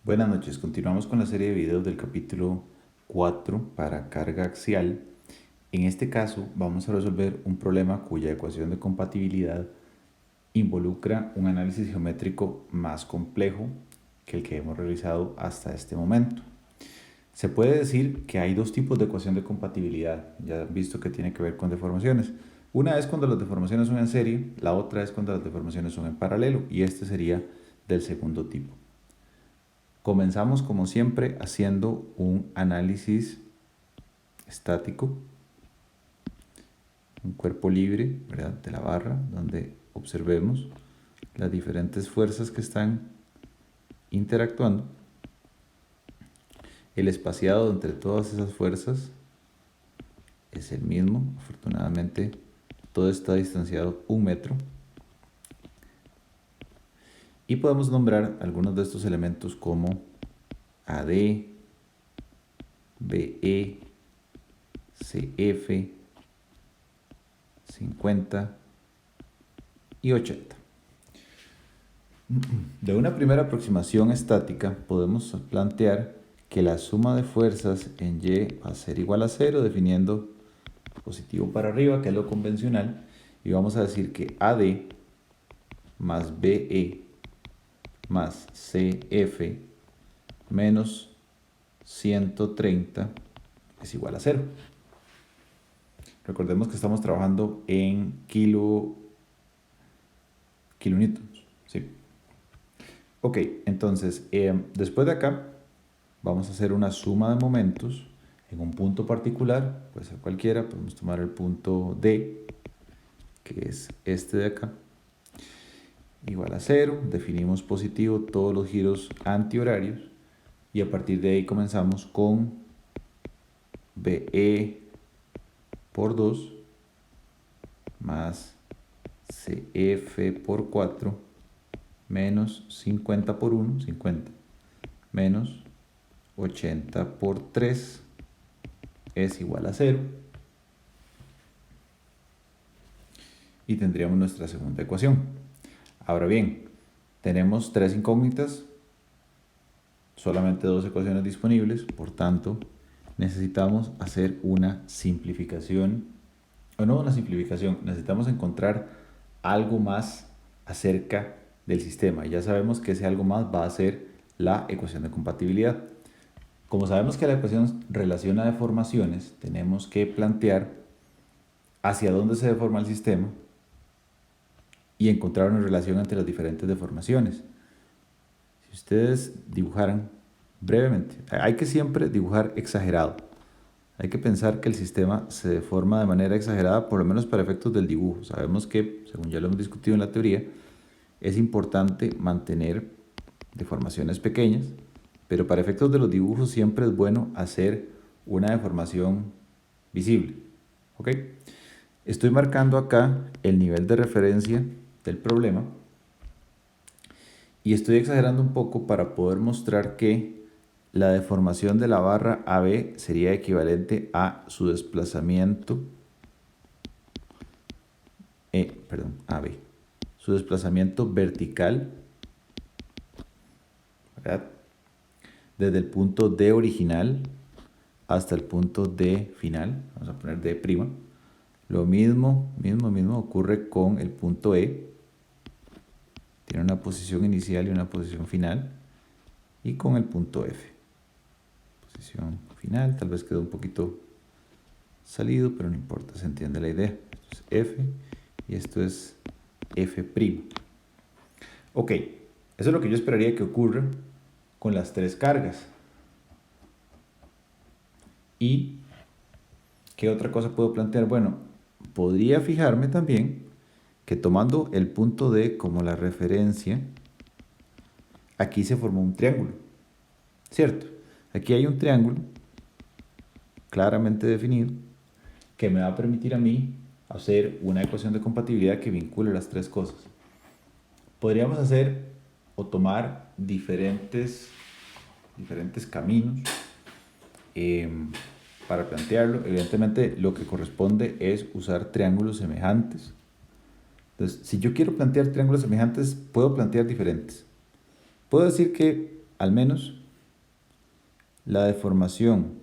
Buenas noches, continuamos con la serie de videos del capítulo 4 para carga axial. En este caso vamos a resolver un problema cuya ecuación de compatibilidad involucra un análisis geométrico más complejo que el que hemos realizado hasta este momento. Se puede decir que hay dos tipos de ecuación de compatibilidad, ya han visto que tiene que ver con deformaciones. Una es cuando las deformaciones son en serie, la otra es cuando las deformaciones son en paralelo, y este sería del segundo tipo. Comenzamos como siempre haciendo un análisis estático, un cuerpo libre, ¿verdad?, de la barra, donde observemos las diferentes fuerzas que están interactuando. El espaciado entre todas esas fuerzas es el mismo, afortunadamente todo está distanciado 1 metro. Y podemos nombrar algunos de estos elementos como AD, BE, CF, 50 y 80. De una primera aproximación estática podemos plantear que la suma de fuerzas en Y va a ser igual a 0, definiendo positivo para arriba, que es lo convencional, y vamos a decir que AD más BE más CF menos 130 es igual a 0. Recordemos que estamos trabajando en kilonewtons, ¿sí? Ok, entonces, después de acá, vamos a hacer una suma de momentos en un punto particular, puede ser cualquiera, podemos tomar el punto D, que es este de acá, igual a 0, definimos positivo todos los giros antihorarios, y a partir de ahí comenzamos con BE por 2 más CF por 4 menos 50 por 1, 50, menos 80 por 3 es igual a 0. Y tendríamos nuestra segunda ecuación. Ahora bien, tenemos tres incógnitas, solamente dos ecuaciones disponibles, por tanto necesitamos hacer una simplificación, o no una simplificación, necesitamos encontrar algo más acerca del sistema. Ya sabemos que ese algo más va a ser la ecuación de compatibilidad. Como sabemos que la ecuación relaciona deformaciones, tenemos que plantear hacia dónde se deforma el sistema y encontrar una relación entre las diferentes deformaciones. Si ustedes dibujaran brevemente, hay que siempre dibujar exagerado. Hay que pensar que el sistema se deforma de manera exagerada, por lo menos para efectos del dibujo. Sabemos que, según ya lo hemos discutido en la teoría, es importante mantener deformaciones pequeñas, pero para efectos de los dibujos siempre es bueno hacer una deformación visible. ¿Ok? Estoy marcando acá el nivel de referencia del problema y estoy exagerando un poco para poder mostrar que la deformación de la barra AB sería equivalente a su desplazamiento, AB, su desplazamiento vertical, ¿verdad?, desde el punto D original hasta el punto D final, vamos a poner D'. Lo mismo ocurre con el punto E, tiene una posición inicial y una posición final, y con el punto F. Posición final, tal vez quedó un poquito salido, pero no importa, se entiende la idea. Esto es F y esto es F'. Ok, eso es lo que yo esperaría que ocurra con las tres cargas. ¿Y qué otra cosa puedo plantear? Bueno, podría fijarme también que tomando el punto D como la referencia, aquí se formó un triángulo, ¿cierto? Aquí hay un triángulo claramente definido que me va a permitir a mí hacer una ecuación de compatibilidad que vincule las tres cosas. Podríamos hacer o tomar diferentes caminos para plantearlo. Evidentemente lo que corresponde es usar triángulos semejantes. Entonces, si yo quiero plantear triángulos semejantes, puedo plantear diferentes. Puedo decir que al menos la deformación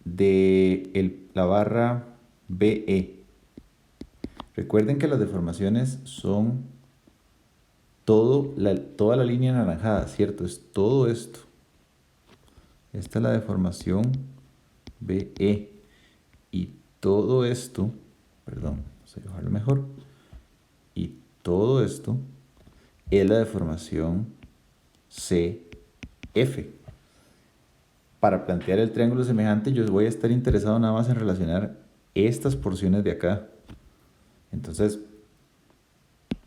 de la barra BE. Recuerden que las deformaciones son toda la línea anaranjada, ¿cierto? Es todo esto. Esta es la deformación BE. Y todo esto, perdón, vamos a dibujarlo mejor. Y todo esto es la deformación CF. Para plantear el triángulo semejante, yo voy a estar interesado nada más en relacionar estas porciones de acá. Entonces,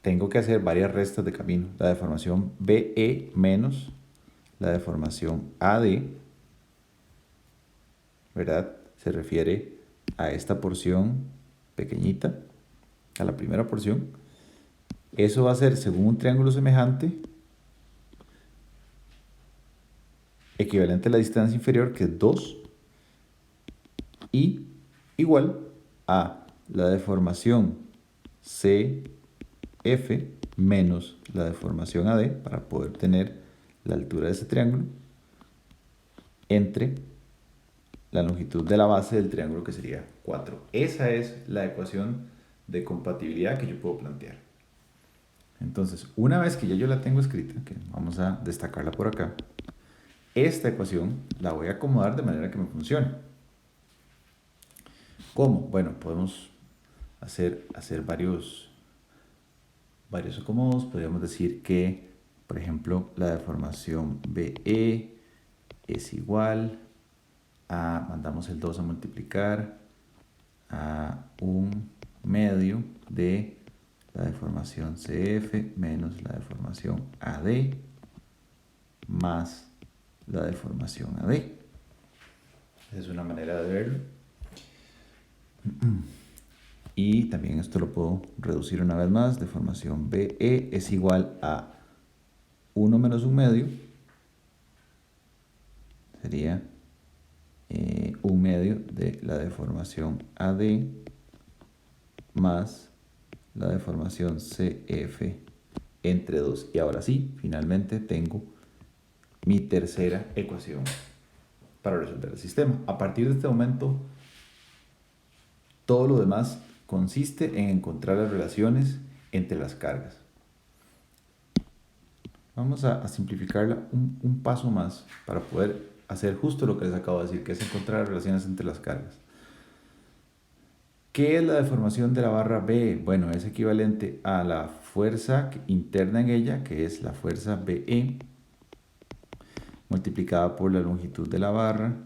tengo que hacer varias restas de camino. La deformación BE menos la deformación AD, ¿verdad? Se refiere a esta porción pequeñita, a la primera porción. Eso va a ser, según un triángulo semejante, equivalente a la distancia inferior, que es 2, y igual a la deformación CF menos la deformación AD, para poder tener la altura de ese triángulo, entre la longitud de la base del triángulo, que sería 4. Esa es la ecuación de compatibilidad que yo puedo plantear. Entonces, una vez que ya yo la tengo escrita, que vamos a destacarla por acá, esta ecuación la voy a acomodar de manera que me funcione. ¿Cómo? Bueno, podemos hacer varios acomodos. Podríamos decir que, por ejemplo, la deformación BE es igual a, mandamos el 2 a multiplicar, a 1/2 de la deformación CF menos la deformación AD más la deformación AD. Esa es una manera de verlo. Y también esto lo puedo reducir una vez más. Deformación BE es igual a 1 menos 1/2. Sería 1/2 de la deformación AD más la deformación CF entre 2. Y ahora sí, finalmente tengo mi tercera ecuación para resolver el sistema. A partir de este momento, todo lo demás consiste en encontrar las relaciones entre las cargas. Vamos a simplificarla un paso más para poder hacer justo lo que les acabo de decir, que es encontrar las relaciones entre las cargas. ¿Qué es la deformación de la barra B? Bueno, es equivalente a la fuerza interna en ella, que es la fuerza BE, multiplicada por la longitud de la barra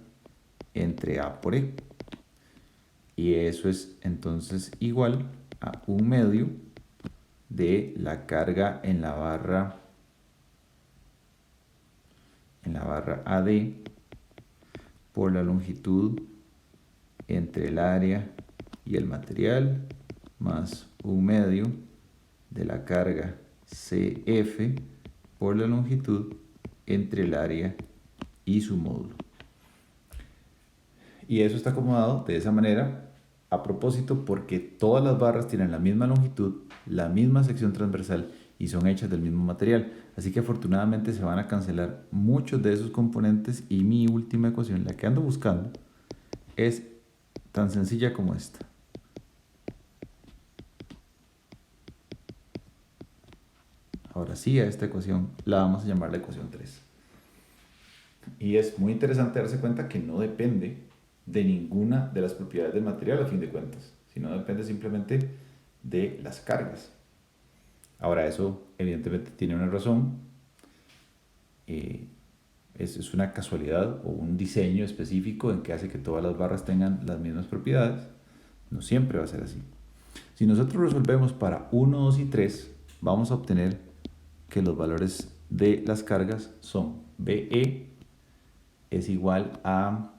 entre A por E. Y eso es entonces igual a 1/2 de la carga en la barra AD por la longitud entre el área y el material, más 1/2 de la carga CF por la longitud entre el área y su módulo. Y eso está acomodado de esa manera a propósito porque todas las barras tienen la misma longitud, la misma sección transversal y son hechas del mismo material. Así que afortunadamente se van a cancelar muchos de esos componentes y mi última ecuación, la que ando buscando, es tan sencilla como esta. Ahora sí, a esta ecuación la vamos a llamar la ecuación 3. Y es muy interesante darse cuenta que no depende de ninguna de las propiedades del material a fin de cuentas, sino depende simplemente de las cargas. Ahora eso evidentemente tiene una razón, es una casualidad o un diseño específico en que hace que todas las barras tengan las mismas propiedades. No siempre va a ser así. Si nosotros resolvemos para 1, 2 y 3, vamos a obtener que los valores de las cargas son BE es igual a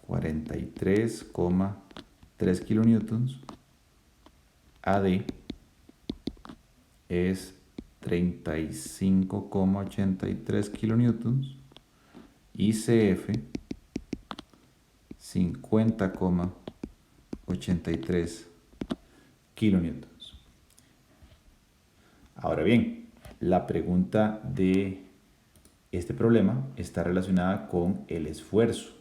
43,3 kilonewtons, AD es 35,83 kilonewtons y CF 50,83 kilonewtons. Ahora bien, la pregunta de este problema está relacionada con el esfuerzo,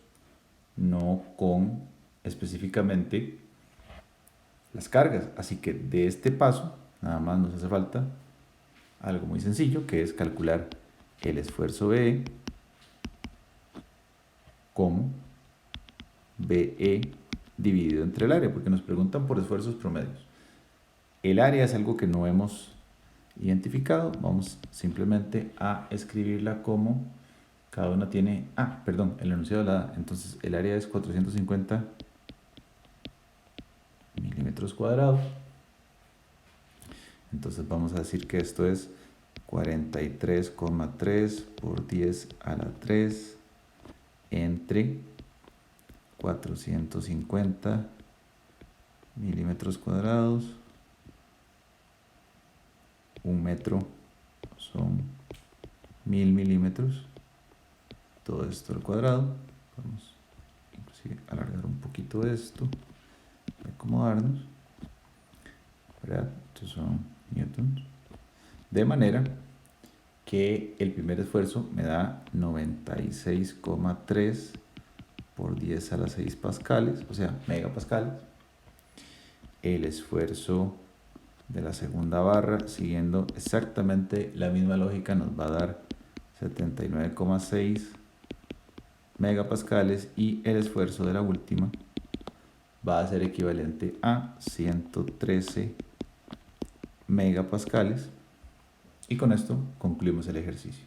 no con específicamente las cargas. Así que de este paso, nada más nos hace falta algo muy sencillo, que es calcular el esfuerzo BE como BE dividido entre el área, porque nos preguntan por esfuerzos promedios. El área es algo que no hemos identificado, vamos simplemente a escribirla como cada una tiene, el enunciado la da, entonces el área es 450 milímetros cuadrados, entonces vamos a decir que esto es 43,3 por 10 a la 3 entre 450 milímetros cuadrados. Un metro son 1000 milímetros. Todo esto al cuadrado. Vamos inclusive a alargar un poquito esto, acomodarnos. ¿Verdad? Estos son newtons. De manera que el primer esfuerzo me da 96,3 por 10 a la 6 pascales, o sea, megapascales. El esfuerzo de la segunda barra, siguiendo exactamente la misma lógica, nos va a dar 79,6 megapascales y el esfuerzo de la última va a ser equivalente a 113 megapascales. Y con esto concluimos el ejercicio.